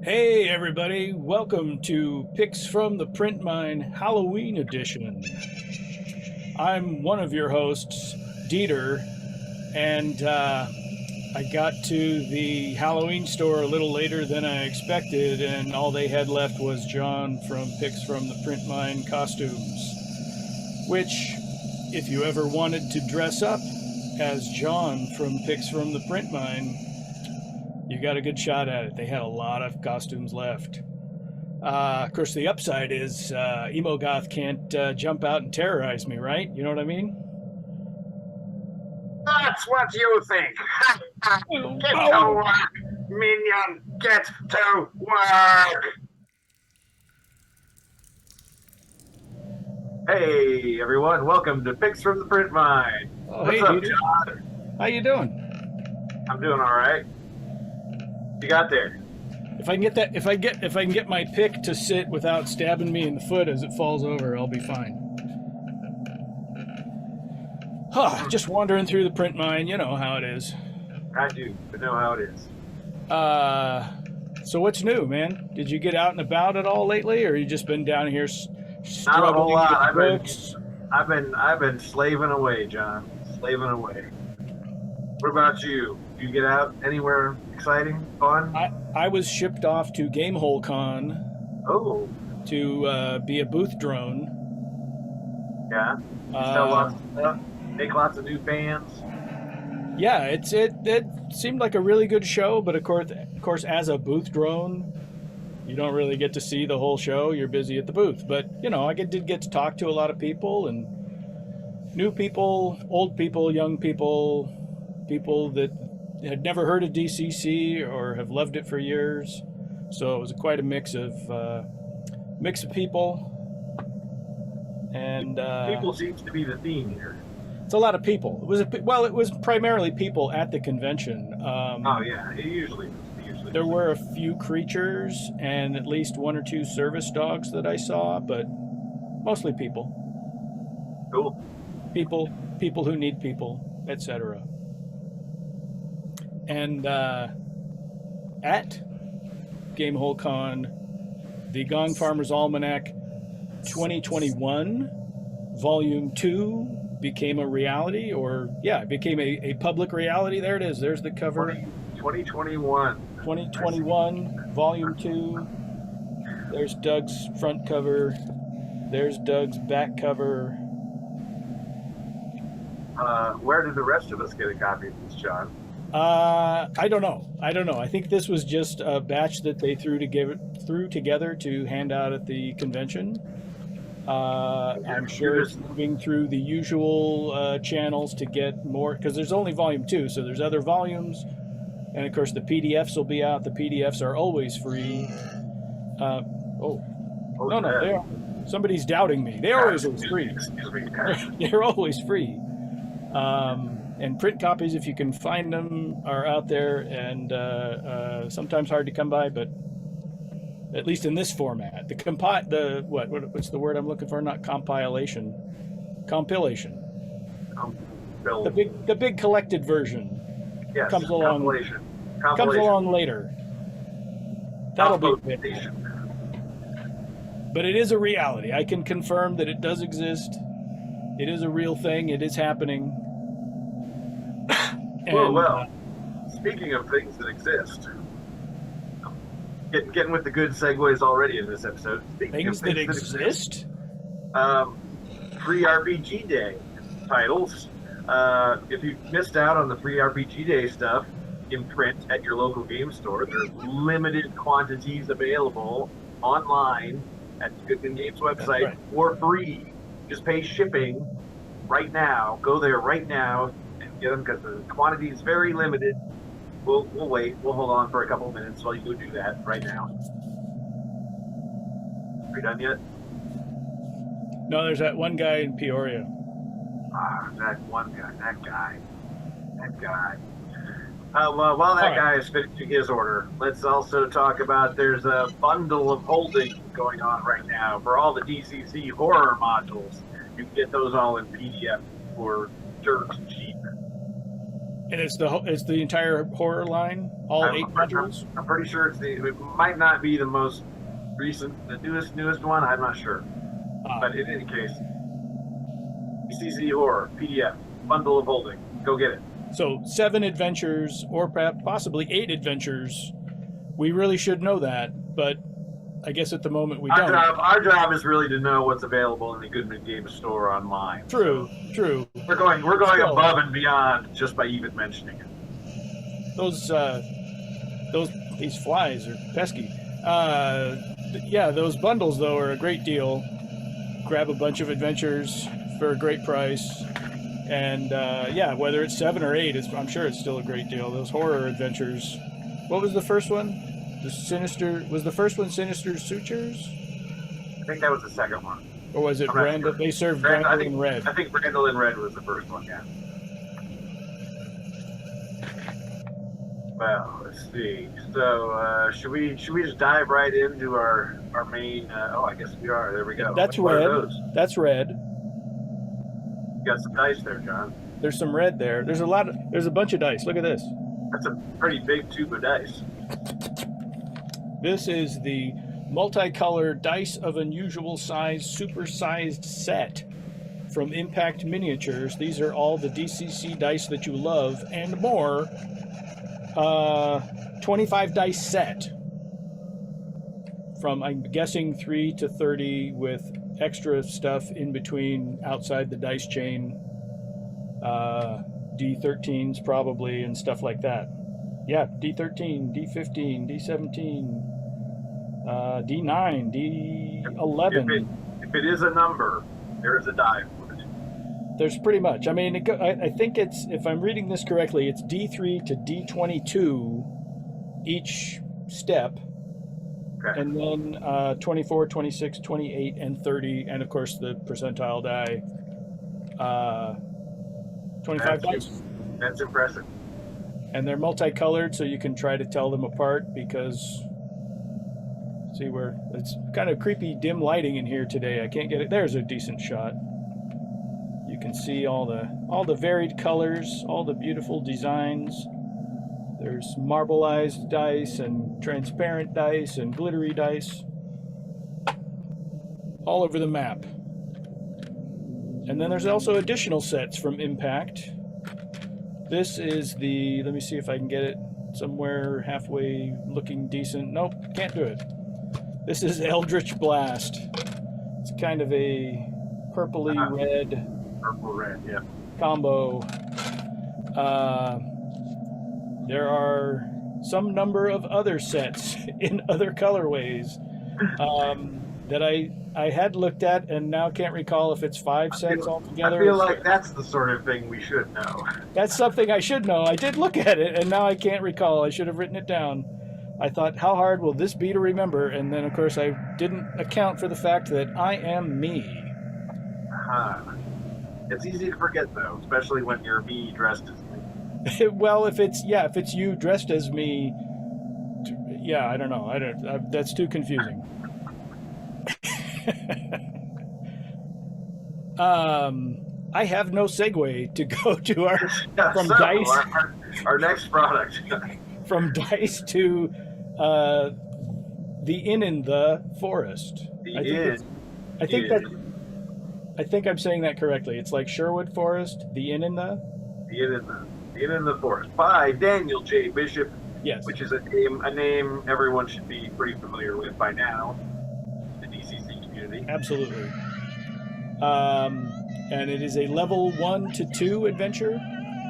Hey everybody, welcome to Picks from the Print Mine Halloween edition. I'm one of your hosts, Dieter, and I got to the Halloween store a little later than I expected, and all they had left was Jon from Picks from the Print Mine Costumes, which, if you ever wanted to dress up as Jon from Picks from the Print Mine, you got a good shot at it. They had a lot of costumes left. Of course, the upside is Emogoth can't jump out and terrorize me, right? You know what I mean? That's what you think. Get to Oh. work, minion. Get to work. Hey, everyone. Welcome to Picks from the Print Mine. Oh, What's hey, up, Dieter. Jon? How you doing? I'm doing all right. You got there? If I can get my pick to sit without stabbing me in the foot as it falls over, I'll be fine. Just wandering through the print mine, you know how it is. I do. I know how it is. So what's new, man? Did you get out and about at all lately, or you just been down here Not a struggling whole lot. with books? I've been slaving away, Jon. Slaving away. What about you? Did you get out anywhere exciting, fun? I was shipped off to Gamehole Con Oh, to be a booth drone. yeah. You sell lots of stuff. Make lots of new fans. Yeah, it seemed like a really good show, but of course, as a booth drone, you don't really get to see the whole show. You're busy at the booth, but you know, did get to talk to a lot of people, and new people, old people, young people, people that had never heard of DCC or have loved it for years. So it was quite a mix of people, and People seems to be the theme here. it's a lot of people. It was primarily people at the convention. Oh yeah, it usually is. There were a few creatures and at least one or two service dogs that I saw, but mostly people. Cool. People who need people, etc. And at Gamehole Con, the Gong Farmer's Almanac 2021, Volume 2 became a reality, it became a public reality. There it is. There's the cover. 2021. 2021, Volume 2. There's Doug's front cover. There's Doug's back cover. Where did the rest of us get a copy of this, Jon? I don't know. I think this was just a batch that they threw together to hand out at the convention. I'm sure it's moving through the usual channels to get more, because there's only Volume 2, so there's other volumes. And of course, the PDFs will be out. The PDFs are always free. Somebody's doubting me. They're always free. Excuse me. They're always free. And print copies, if you can find them, are out there, and sometimes hard to come by, but at least in this format, what's the word I'm looking for? Not compilation, compilation. The big collected version. Yes, comes along later. That'll be it. But it is a reality. I can confirm that it does exist. It is a real thing. It is happening. Well, speaking of things that exist, getting with the good segues already in this episode. Things that exist? Free RPG Day titles. If you missed out on the free RPG Day stuff in print at your local game store, there's limited quantities available online at the Goodman Games website for free. Just pay shipping right now. Go there right now and get them, because the quantity is very limited. We'll wait. We'll hold on for a couple of minutes while you go do that right now. Are you done yet? No, there's that one guy in Peoria. That one guy. That guy. While that guy is finishing his order, let's also talk about there's a bundle of holding going on right now for all the DCC horror modules. You can get those all in PDF for dirt cheap. And it's the entire horror line, All 8 modules? I'm pretty sure it might not be the most recent, the newest one. I'm not sure. But in any case, DCC Horror, PDF, bundle of holding. Go get it. So 7 adventures, or perhaps possibly 8 adventures. We really should know that, but I guess at the moment we don't. Our job is really to know what's available in the Goodman Games store online. True. We're going above and beyond just by even mentioning it. These flies are pesky. Yeah, those bundles though are a great deal. Grab a bunch of adventures for a great price, and yeah, whether it's 7 or 8, I'm sure it's still a great deal. Those horror adventures. What was the first one? Was the first one Sinister Sutures? I think that was the second one. Or was it Randall? They served Randall in Red. I think Randall in Red was the first one, yeah. Well, let's see. So, should we just dive right into our main? I guess we are. There we go. That's red. That's red. You got some dice there, John. There's some red there. There's a bunch of dice. Look at this. That's a pretty big tube of dice. This is the multicolored Dice of Unusual Size supersized set from Impact Miniatures. These are all the DCC dice that you love and more. 25 dice set from, I'm guessing, 3 to 30 with extra stuff in between outside the dice chain. D13s probably and stuff like that. Yeah, D13, D15, D17, D9, D11. If it is a number, there is a die for it. There's pretty much. I mean, I think it's, if I'm reading this correctly, it's D3 to D22 each step. Okay. And then 24, 26, 28, and 30, and of course the percentile die. 25 dice. That's impressive. And they're multicolored, so you can try to tell them apart because, see where, it's kind of creepy dim lighting in here today. I can't get it. There's a decent shot. You can see all the varied colors, all the beautiful designs. There's marbleized dice and transparent dice and glittery dice all over the map. And then there's also additional sets from Impact. This is the, let me see if I can get it somewhere halfway looking decent. Nope, can't do it. This is Eldritch Blast. It's kind of a purpley red. Purple red, yeah. Combo. There are some number of other sets in other colorways that I had looked at and now can't recall if it's 5 sets altogether. I feel like that's the sort of thing we should know. That's something I should know. I did look at it and now I can't recall. I should have written it down. I thought, how hard will this be to remember? And then, of course, I didn't account for the fact that I am me. It's easy to forget, though, especially when you're me dressed as me. Well, if it's you dressed as me, yeah, I don't know. That's too confusing. I have no segue to go to dice. Our next product. From dice to the inn in the forest. I think I'm saying that correctly. It's like Sherwood Forest, the inn in the forest by Daniel J. Bishop. Yes, which is a name everyone should be pretty familiar with by now. The DCC community. Absolutely. And it is a level 1 to 2 adventure.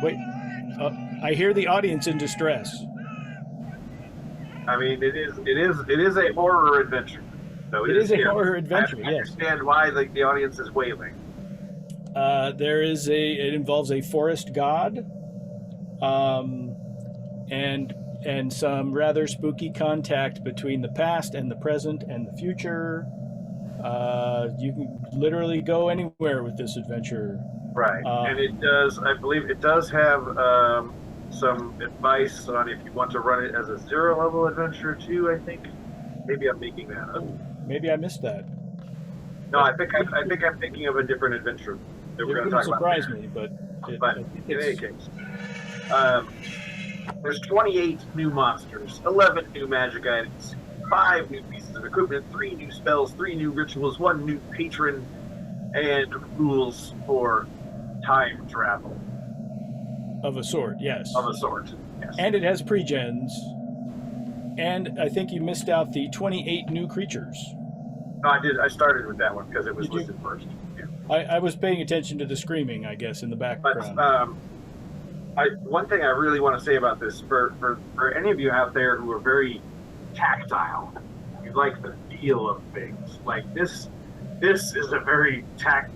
Wait, I hear the audience in distress. I mean, it is a horror adventure. So it is a horror adventure. I understand why the audience is wailing. It involves a forest god, and some rather spooky contact between the past and the present and the future. You can literally go anywhere with this adventure. Right, and I believe it does have some advice on if you want to run it as a 0-level adventure too, I think. Maybe I'm making that up. Maybe I missed that. No, I think I'm thinking of a different adventure that we're going to talk about. It wouldn't surprise me, but in any case. There's 28 new monsters, 11 new magic items, 5 new pieces of equipment, 3 new spells, 3 new rituals, 1 new patron, and rules for time travel. Of a sort, yes. Of a sort, yes. And it has pre-gens. And I think you missed out the 28 new creatures. No, I did. I started with that one because it was listed first. Yeah. I was paying attention to the screaming, I guess, in the background. But one thing I really want to say about this, for any of you out there who are very tactile, you like the feel of things. Like this is a very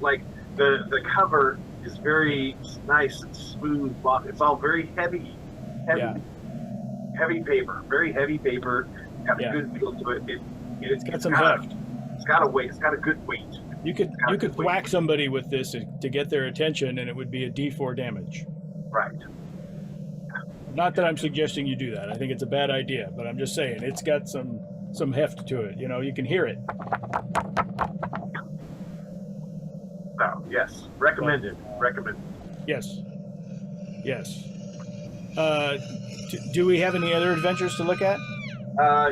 like the cover is very nice and smooth. It's all very heavy paper, very heavy paper. Got a good feel to it. It's got some heft. It's got a weight. It's got a good weight. You could whack somebody with this to get their attention, and it would be a D4 damage. Right. Not that I'm suggesting you do that. I think it's a bad idea, but I'm just saying it's got some heft to it. You know, you can hear it. Oh, yes. Recommended. Recommended. Yes. Yes. Do we have any other adventures to look at?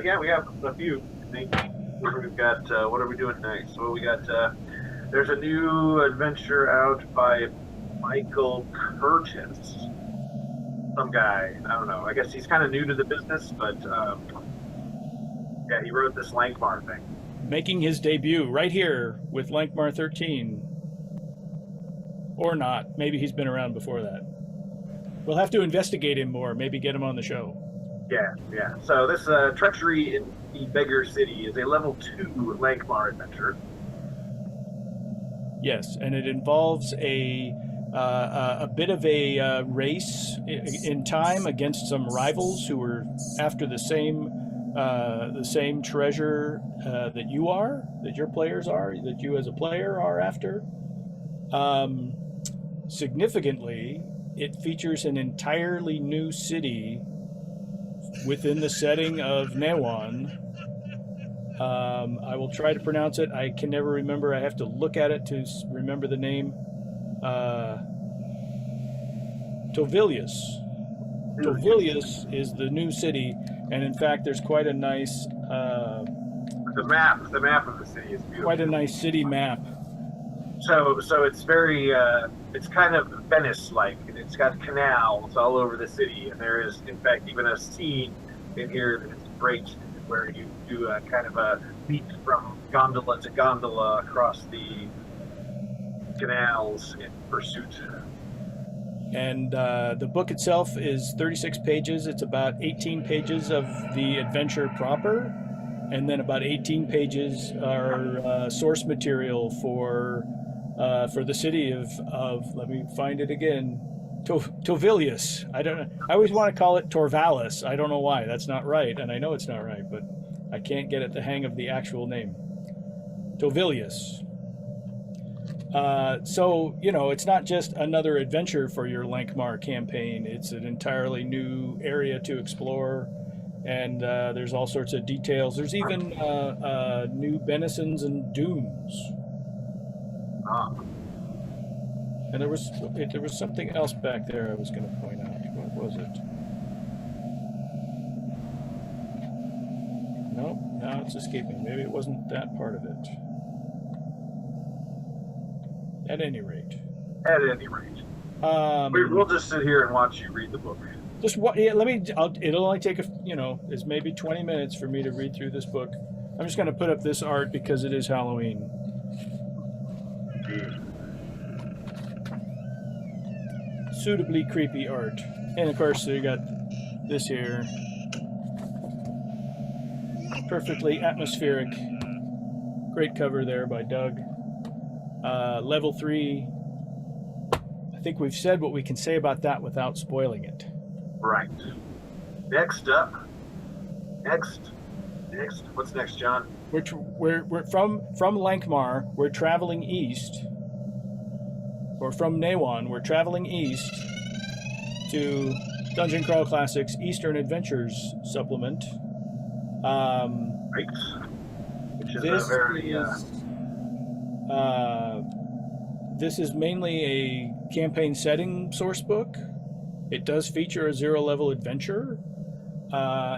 Yeah, we have a few. I think we've got. What are we doing next? Well, we got. There's a new adventure out by Michael Curtis. Some guy. I don't know. I guess he's kind of new to the business, but yeah, he wrote this Lankmar thing. Making his debut right here with Lankmar 13. Or not. Maybe he's been around before that. We'll have to investigate him more. Maybe get him on the show. Yeah. So this Treachery in the Beggar City is a level 2 Lankmar adventure. Yes, and it involves a bit of a race in time against some rivals who are after the same treasure that you are, that your players are, that you as a player are after. Significantly, it features an entirely new city within the setting of Newan. I will try to pronounce it. I can never remember. I have to look at it to remember the name. Tovilius. Tovilius is the new city, and in fact, there's quite a nice. The map of the city is beautiful. Quite a nice city map. So it's very, it's kind of Venice-like, and it's got canals all over the city, and there is, in fact, even a scene in here that is great, where you do a kind of a leap from gondola to gondola across the canals in pursuit. And the book itself is 36 pages. It's about 18 pages of the adventure proper, and then about 18 pages are source material for the city of let me find it again, Tovilius. I don't know. I always want to call it Torvalis. I don't know why. That's not right, and I know it's not right, but I can't get at the hang of the actual name. Tovilius. So, you know, it's not just another adventure for your Lankmar campaign. It's an entirely new area to explore, and there's all sorts of details. There's even new benisons and dunes. And there was something else back there I was going to point out. What was it? Nope, now it's escaping. Maybe it wasn't that part of it. At any rate. We'll just sit here and watch you read the book. Just what? Yeah, it'll only take it's maybe 20 minutes for me to read through this book. I'm just going to put up this art because it is Halloween. Suitably creepy art, and of course you got this here. Perfectly atmospheric. Great cover there by Doug. Level 3. I think we've said what we can say about that without spoiling it. Right. Next up. Next. What's next, John? We're from Lankmar. We're traveling east, or from Newan. We're traveling east to Dungeon Crawl Classics Eastern Adventures supplement. Right. Which is a very. This is mainly a campaign setting source book. It does feature a zero-level adventure.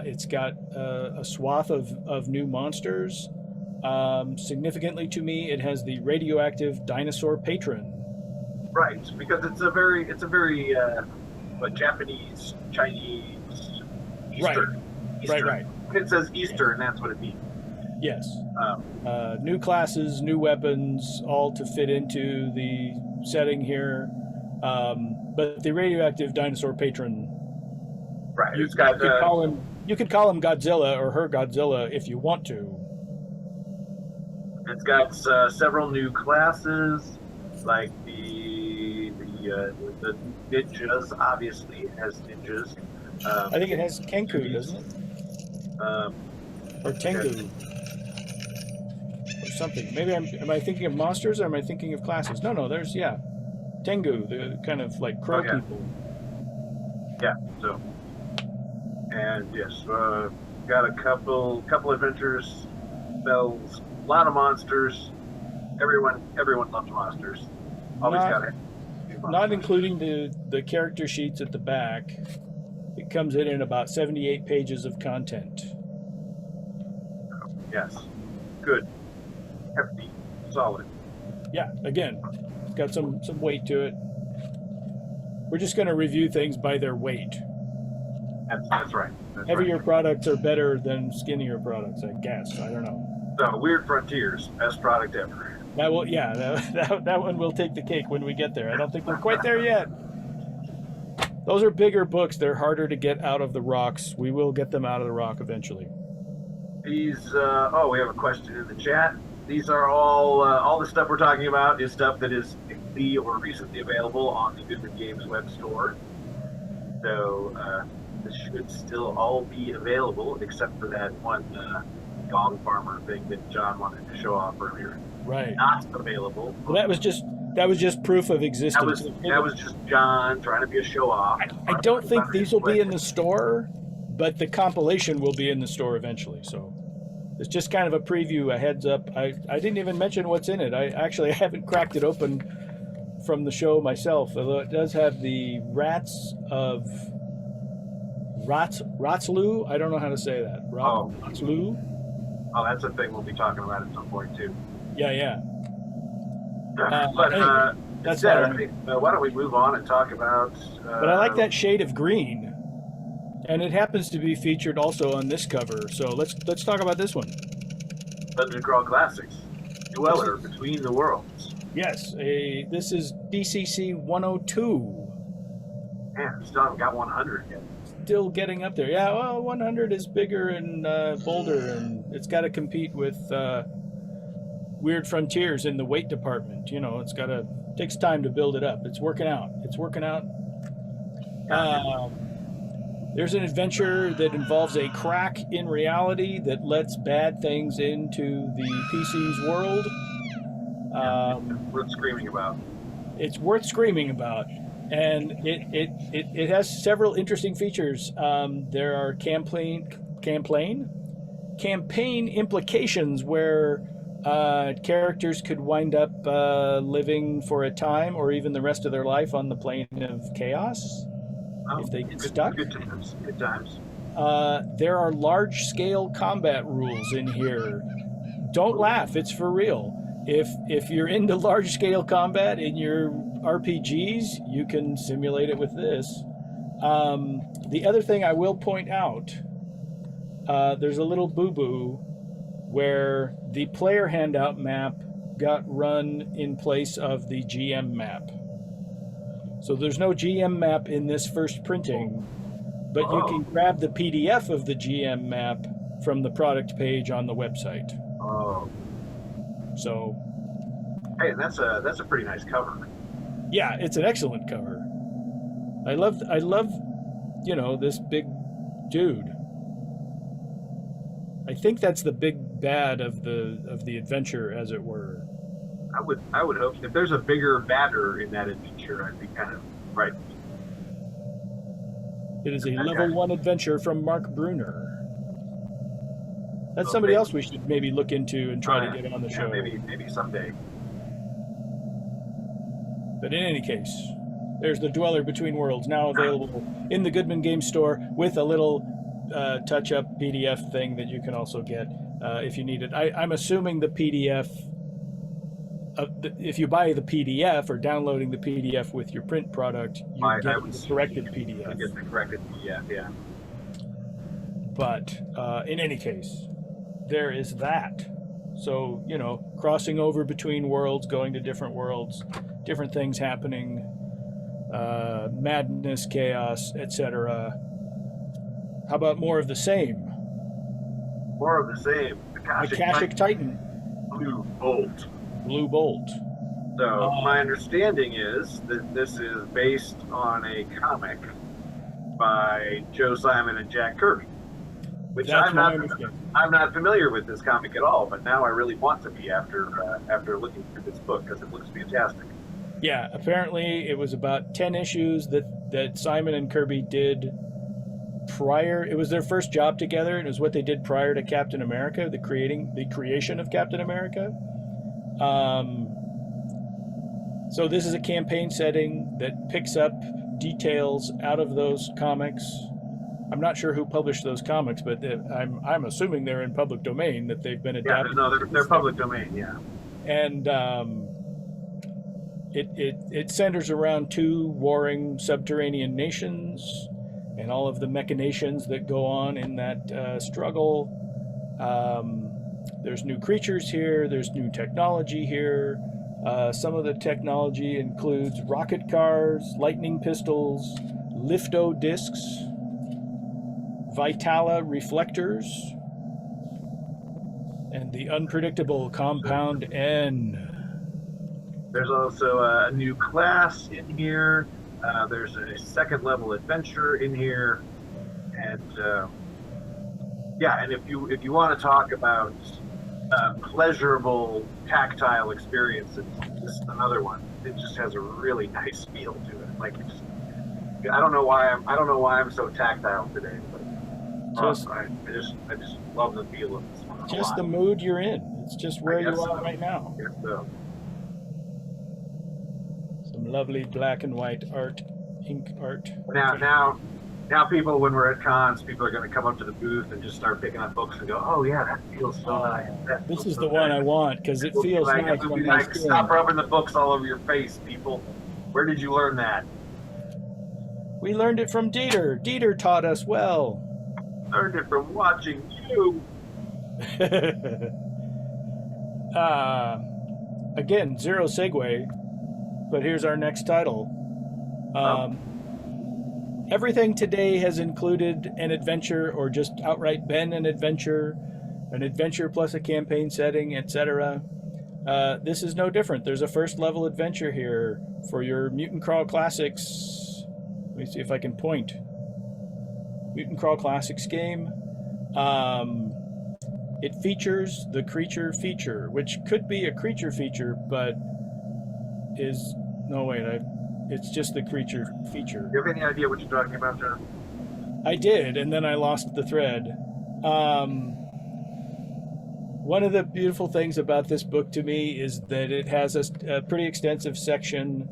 It's got a swath of new monsters. Significantly to me, it has the radioactive dinosaur patron. Right, because it's a very Japanese, Chinese, Eastern. Right. Eastern. Right. It says Eastern, that's what it means. Yes. New classes, new weapons, all to fit into the setting here. But the radioactive dinosaur patron. Right. You could call him Godzilla or her Godzilla if you want to. It's got several new classes, like the ninjas. Obviously, it has ninjas. I think it has Kenku, doesn't it? Or Tengu. Or something. Maybe am I thinking of monsters or am I thinking of classes? No, there's, Tengu, the kind of like crow people. Yeah, so. And yes, got a couple adventures, spells, a lot of monsters. Everyone loves monsters. Always got it. Not including the character sheets at the back. It comes in about 78 pages of content. Yes. Good. Hefty. Solid. Yeah, again, it's got some weight to it. We're just going to review things by their weight. That's right. Heavier products are better than skinnier products, I guess. I don't know. So, Weird Frontiers, best product ever. That one will take the cake when we get there. I don't think we're quite there yet. Those are bigger books. They're harder to get out of the rocks. We will get them out of the rock eventually. These, we have a question in the chat. These are all the stuff we're talking about is stuff that is newly or recently available on the Goodman Games web store. So, this should still all be available, except for that one Gong Farmer thing that Jon wanted to show off earlier. Right. Not available. Well, that was just proof of existence. That was just Jon trying to be a show off. I don't think these will be in the store, but the compilation will be in the store eventually. So it's just kind of a preview, a heads up. I didn't even mention what's in it. I haven't cracked it open from the show myself, although it does have the rats of Ratzlu. I don't know how to say that. Ratzlu. Oh, that's a thing we'll be talking about at some point too. Yeah. That's Saturday. Why don't we move on and talk about? But I like that shade of green, and it happens to be featured also on this cover. So let's talk about this one. Dungeon Crawl Classics, Dweller Between the Worlds. Yes, this is DCC 102. Man, still haven't got 100 yet. Still getting up there. Yeah, well, 100 is bigger and bolder, and it's got to compete with Weird Frontiers in the weight department. Takes time to build it up. It's working out. There's an adventure that involves a crack in reality that lets bad things into the PC's world. Worth screaming about. It's worth screaming about. And it has several interesting features. There are campaign implications where characters could wind up living for a time or even the rest of their life on the plane of chaos if they get stuck. Good times. There are large-scale combat rules in here. Don't laugh, it's for real. If you're into large-scale combat in your RPGs, you can simulate it with this. The other thing I will point out, there's a little boo-boo where the player handout map got run in place of the GM map. So there's no GM map in this first printing, but you can grab the PDF of the GM map from the product page on the website. Oh. So. Hey, that's a pretty nice cover. Yeah, it's an excellent cover. I love, this big dude. I think that's the big bad of the adventure, as it were. I would hope if there's a bigger badder in that adventure, I'd be kind of right. It is a level 1 adventure from Mark Bruner. That's somebody else we should maybe look into and try to get on the show. Maybe someday. But in any case, There's the Dweller Between Worlds, now available in the Goodman Games store with a little touch-up PDF thing that you can also get if you need it. I'm assuming the PDF, if you buy the PDF or downloading the PDF with your print product, you get the corrected PDF. You get the corrected PDF, yeah. But in any case, there is that. So, you know, crossing over between worlds, going to different worlds, different things happening, madness, chaos, etc. How about more of the same? More of the same. Akashic Titan. Blue Bolt. Blue Bolt. So my understanding is that this is based on a comic by Joe Simon and Jack Kirby, which I'm not familiar with this comic at all, but now I really want to be after looking through this book because it looks fantastic. Yeah, apparently it was about 10 issues that Simon and Kirby did prior. It was their first job together, and it was what they did prior to Captain America, the creation of Captain America. So this is a campaign setting that picks up details out of those comics. I'm not sure who published those comics, but I'm assuming they're in public domain, that they've been adapted. Yeah, no, they're public domain, yeah. And it centers around two warring subterranean nations and all of the machinations that go on in that struggle. There's new creatures here. There's new technology here. Some of the technology includes rocket cars, lightning pistols, lifto discs, Vitala reflectors, and the unpredictable Compound N. There's also a new class in here. There's a second level adventure in here, and and if you want to talk about pleasurable tactile experiences, this is another one. It just has a really nice feel to it. Like I don't know why I'm so tactile today, but I just love the feel of this one. Just the mood you're in. It's just where you are right now. Yes, so. Some lovely black and white art, ink art. Now people, when we're at cons, people are going to come up to the booth and just start picking up books and go, "Oh yeah, that feels so nice." This is the one I want because it feels nice. Stop rubbing the books all over your face, people. Where did you learn that? We learned it from Dieter. Dieter taught us well. Learned it from watching you. Again, zero segue, but here's our next title. Everything today has included an adventure or just outright been an adventure plus a campaign setting, etc. This is no different. There's a first level adventure here for your Mutant Crawl Classics. Let me see if I can point. Mutant Crawl Classics game. It features the creature feature, which could be a creature feature, but it's just the creature feature. Do you have any idea what you're talking about, John? I did, and then I lost the thread. One of the beautiful things about this book to me is that it has a pretty extensive section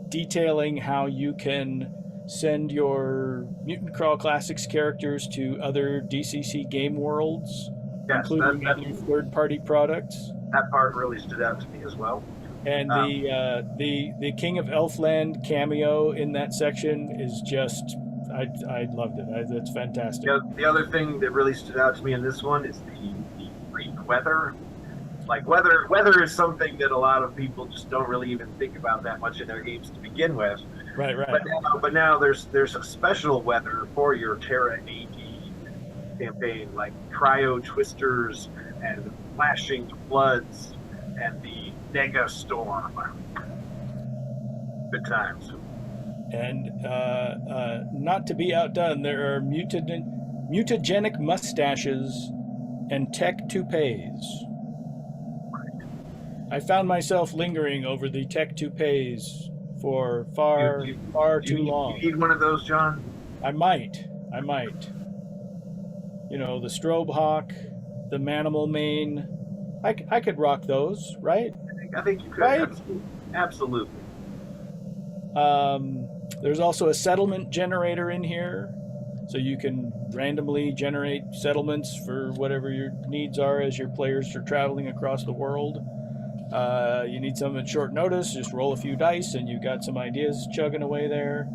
detailing how you can send your Mutant Crawl Classics characters to other DCC game worlds, including other third-party products. That part really stood out to me as well. And the King of Elfland cameo in that section is just, I loved it. It's fantastic. The other thing that really stood out to me in this one is the Greek weather. Like weather is something that a lot of people just don't really even think about that much in their games to begin with. Right. But now there's a special weather for your Terra AD campaign, like cryo twisters and flashing floods and the Nega storm. Good times. And not to be outdone, there are mutagenic mustaches and tech toupees. I found myself lingering over the tech toupees for far too long. You need one of those, John? I might. You know, the strobe hawk, the manimal mane. I could rock those, right? I think you could. Right? Absolutely. There's also a settlement generator in here, so you can randomly generate settlements for whatever your needs are as your players are traveling across the world. You need some at short notice, just roll a few dice and you got some ideas chugging away there.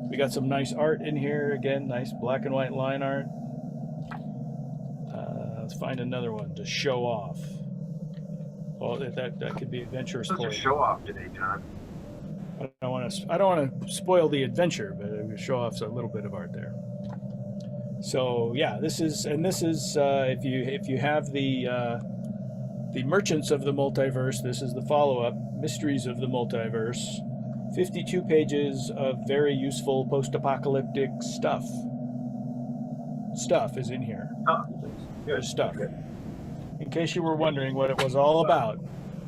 We got some nice art in here, again, nice black and white line art. Let's find another one to show off. Well, that could be adventurous. Such a show off today, John. I don't want to spoil the adventure, but I'm going to show off a little bit of art there. So yeah, this is if you have the Merchants of the Multiverse, this is the follow-up, Mysteries of the Multiverse. 52 pages of very useful post-apocalyptic stuff. Stuff is in here. Oh, There's stuff. Good. In case you were wondering what it was all about.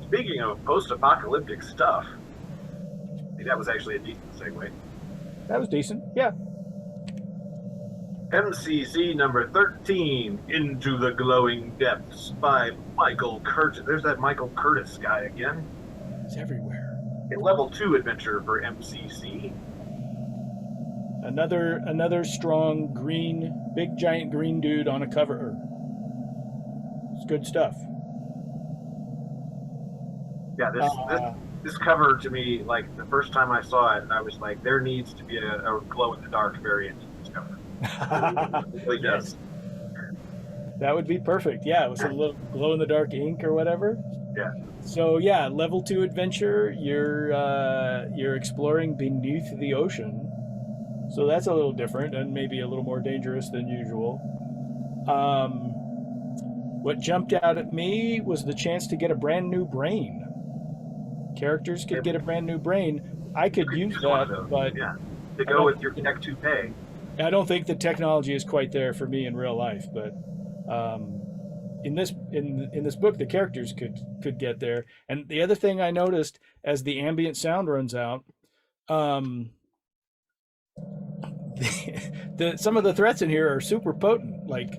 Speaking of post-apocalyptic stuff, that was actually a decent segue. That was decent, yeah. MCC number 13, Into the Glowing Depths by Michael Curtis. There's that Michael Curtis guy again. He's everywhere. A level 2 adventure for MCC. Another strong green, big giant green dude on a cover. It's good stuff. Yeah, this cover to me, like the first time I saw it, I was like, there needs to be a glow in the dark variant to this cover. It really does. That would be perfect. Yeah, with a little glow in the dark ink or whatever. Yeah. So yeah, level 2 adventure. You're exploring beneath the ocean. So that's a little different and maybe a little more dangerous than usual. What jumped out at me was the chance to get a brand new brain. Characters could get a brand new brain. I could use that, but yeah, to go with your tech toupee. I don't think the technology is quite there for me in real life, but in this book, the characters could get there. And the other thing I noticed as the ambient sound runs out, some of the threats in here are super potent. Like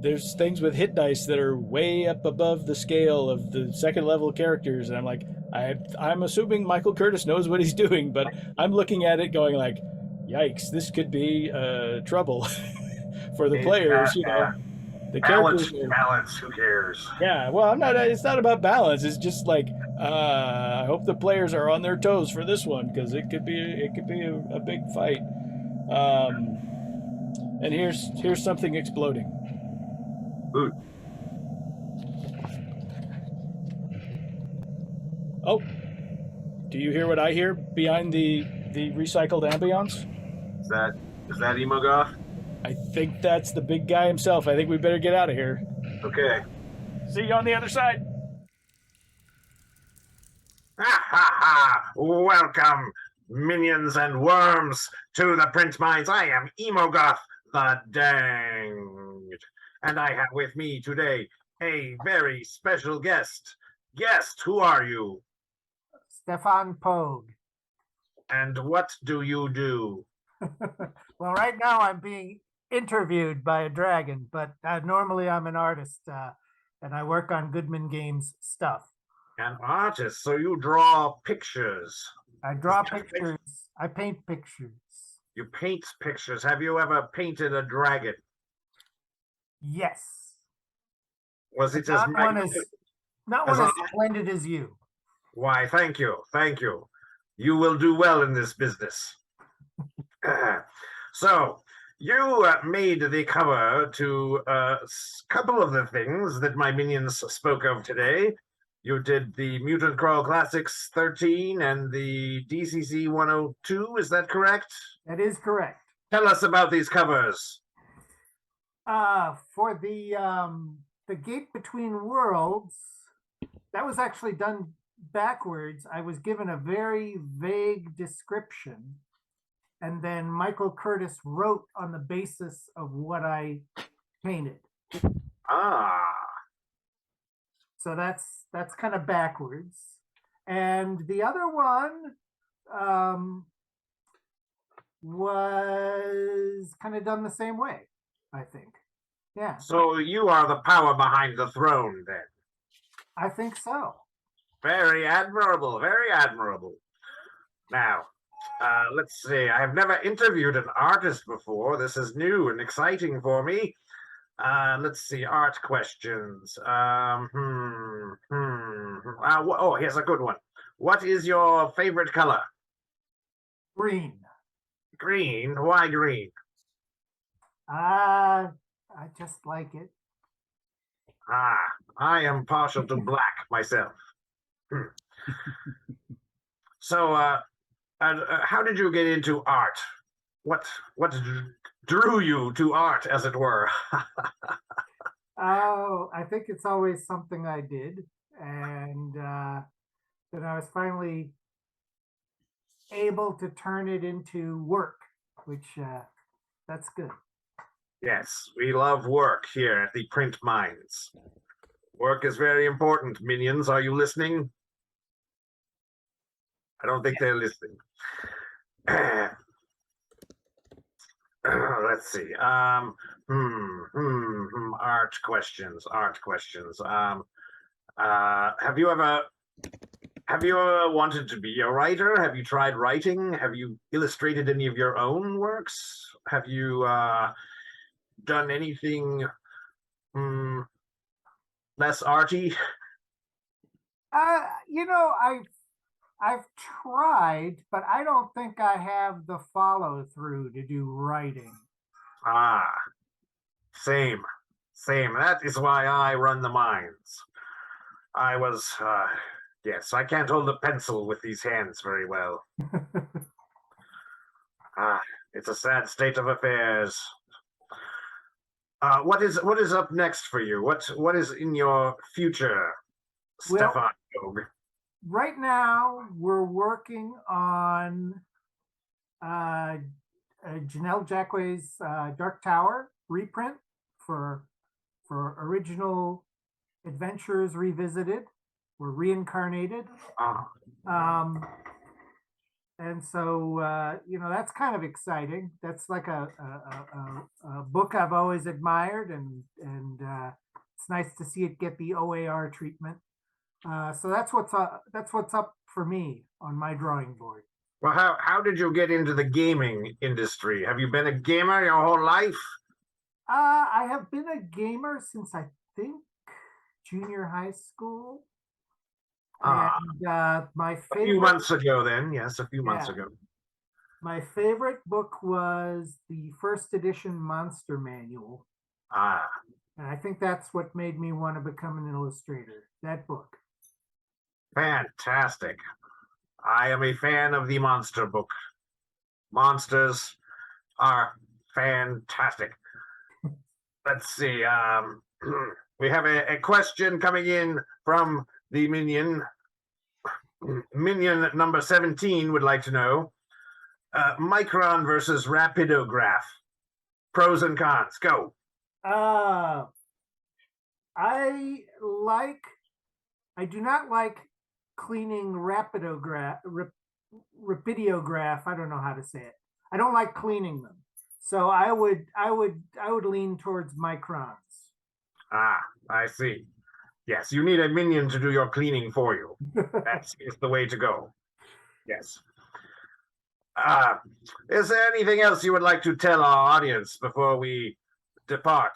there's things with hit dice that are way up above the scale of the second level characters, and I'm like, I'm assuming Michael Curtis knows what he's doing, but I'm looking at it going like, yikes, this could be trouble for the players. You know, the characters balance. Who cares? Yeah, well, I'm not. It's not about balance. It's just like I hope the players are on their toes for this one because it could be a big fight. And here's something exploding. Ooh. Oh, do you hear what I hear behind the recycled ambience? Is that Emogoth? I think that's the big guy himself. I think we better get out of here. Okay. See you on the other side. Ha ha ha! Welcome, minions and worms, to the print mines. I am Emogoth the Danged, and I have with me today a very special guest. Guest, who are you? Stefan Poag. And what do you do? Well, right now I'm being interviewed by a dragon, but normally I'm an artist and I work on Goodman Games stuff. An artist, so you draw pictures. I draw pictures. I paint pictures. You paint pictures. Have you ever painted a dragon? Yes. Was it not one as splendid as you. Why, thank you. Thank you. You will do well in this business. So, you made the cover to a couple of the things that my minions spoke of today. You did the Mutant Crawl Classics 13 and the DCC 102, is that correct? That is correct. Tell us about these covers. For the Gate Between Worlds, that was actually done backwards. I was given a very vague description, and then Michael Curtis wrote on the basis of what I painted. So that's kind of backwards. And the other one was kind of done the same way, I think. Yeah. So you are the power behind the throne, then? I think so. Very admirable, very admirable. Now, let's see. I have never interviewed an artist before. This is new and exciting for me. Let's see. Art questions. Oh, here's a good one. What is your favorite color? Green. Green. Why green? I just like it. I am partial to black myself. So, how did you get into art? What drew you to art, as it were? Oh, I think it's always something I did, and then I was finally able to turn it into work, which that's good. Yes, we love work here at the Print Mines. Work is very important. Minions, are you listening? I don't think they're listening. Let's see. Art questions. Have you ever wanted to be a writer? Have you tried writing? Have you illustrated any of your own works? Have you done anything less arty? I've tried, but I don't think I have the follow through to do writing. Same. That is why I run the mines. I was, yes, I can't hold a pencil with these hands very well. It's a sad state of affairs. What is up next for you? What is in your future, Stefan Poag? Right now, we're working on Janelle Jacquet's Dark Tower reprint for original Adventures Revisited. We're reincarnated. And so, that's kind of exciting. That's like a book I've always admired, and it's nice to see it get the OAR treatment. So that's what's up for me on my drawing board. Well, how did you get into the gaming industry? Have you been a gamer your whole life? I have been a gamer since I think junior high school. And my favorite, a few months ago then, yes, a few months ago. My favorite book was the first edition Monster Manual. And I think that's what made me want to become an illustrator, that book. Fantastic. I am a fan of the monster book. Monsters are fantastic. Let's see. We have a question coming in from the minion. Minion number 17 would like to know, Micron versus Rapidograph. Pros and cons. Go. I do not like cleaning rapidograph. I don't know how to say it. I don't like cleaning them. So I would lean towards Microns. I see. Yes, you need a minion to do your cleaning for you. That's the way to go. Yes. Is there anything else you would like to tell our audience before we depart?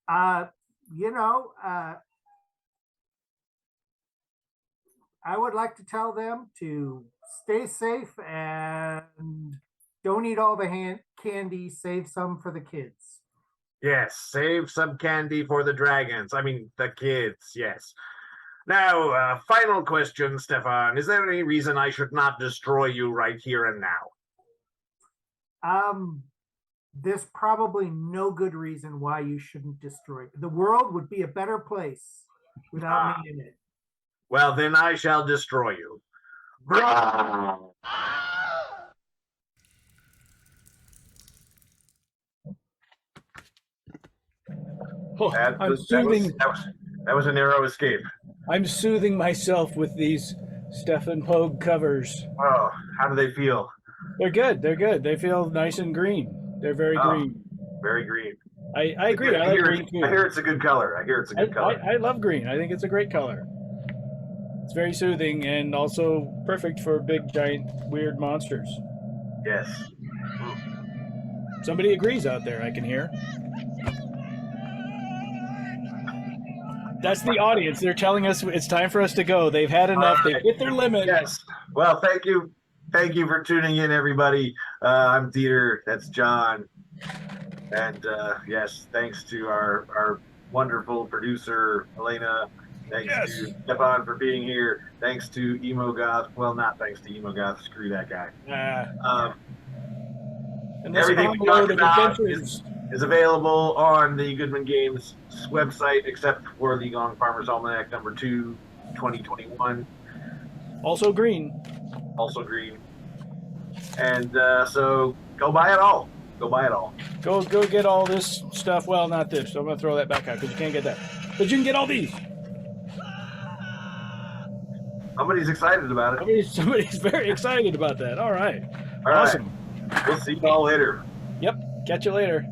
I would like to tell them to stay safe and don't eat all the candy, save some for the kids. Yes, save some candy for the dragons. I mean, the kids, yes. Now, final question, Stefan. Is there any reason I should not destroy you right here and now? There's probably no good reason why you shouldn't destroy it. The world would be a better place without me in it. Well, then I shall destroy you. Oh, that was a narrow escape. I'm soothing myself with these Stefan Poag covers. Oh, how do they feel? They're good. They feel nice and green. They're very green. Very green. I agree. I like green too. I hear it's a good color. I love green. I think it's a great color. It's very soothing and also perfect for big, giant, weird monsters. Yes. Somebody agrees out there, I can hear. That's the audience. They're telling us it's time for us to go. They've had enough. They've hit their limit. Yes. Well, thank you. Thank you for tuning in, everybody. I'm Dieter. That's Jon. And yes, thanks to our wonderful producer, Elena. Thanks to Stefan for being here. Thanks to Emogoth. Well, not thanks to Emogoth. Screw that guy. And everything we talked about is available on the Goodman Games website, except for the Gong Farmer's Almanac number 2, 2021. Also green. Also green. And so go buy it all. Go buy it all. Go get all this stuff. Well, not this. So I'm going to throw that back out because you can't get that. But you can get all these. Somebody's excited about it. Somebody's very excited about that. All right. All awesome. Right. We'll see you all later. Yep. Catch you later.